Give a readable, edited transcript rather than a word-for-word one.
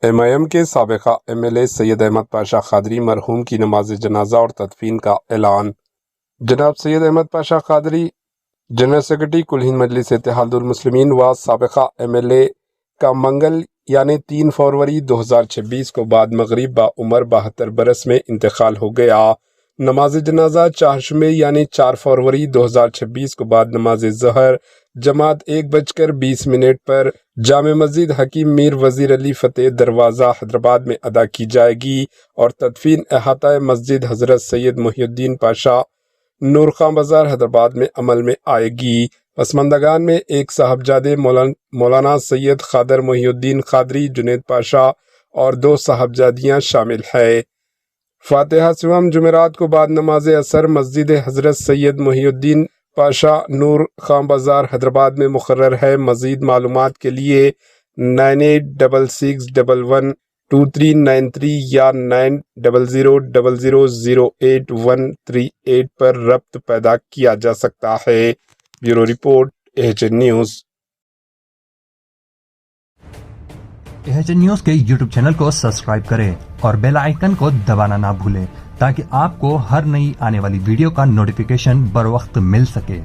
MIM کے سابقہ MLA سید احمد پاشا قادری مرحوم کی نماز جنازہ اور تدفین کا اعلان۔ جناب سید احمد پاشا قادری جنرل سیکرٹری کل ہند مجلس اتحاد المسلمین و سابقہ MLA کا منگل یعنی 3 فروری 2026 کو بعد مغرب بعمر 72 برس میں انتقال ہو گیا۔ نماز جنازہ چہارشنبے یعنی 4 فروری 2026 کو بعد نماز ظہر جماعت 1:20 پر جامع مسجد حکیم میر وزیر علی فتح دروازہ حیدرآباد میں ادا کی جائے گی اور تدفین احاطہ مسجد حضرت سید محی الدین پاشا نور خان بازار حیدرآباد میں عمل میں آئے گی۔ پسماندگان میں ایک صاحبزادے مولانا سید خادر محی الدین قادری جنید پاشا اور 2 صاحبزادیاں شامل ہیں۔ فاتحہ سوم جمعرات کو بعد نماز عصر مسجد حضرت سید محی الدین پاشا نور خان بازار حیدرآباد میں مقرر ہے۔ مزید معلومات کے لیے 9866112393 یا 9000008138 پر رابطہ پیدا کیا جا سکتا ہے۔ Bureau report AHN news. AHN news کے YouTube چینل کو سبسکرائب کریں اور بیل آئیکن کو دبانا نہ بھولیں تاکہ آپ کو ہر نئی آنے والی ویڈیو کا نوٹیفیکیشن بر وقت مل سکے۔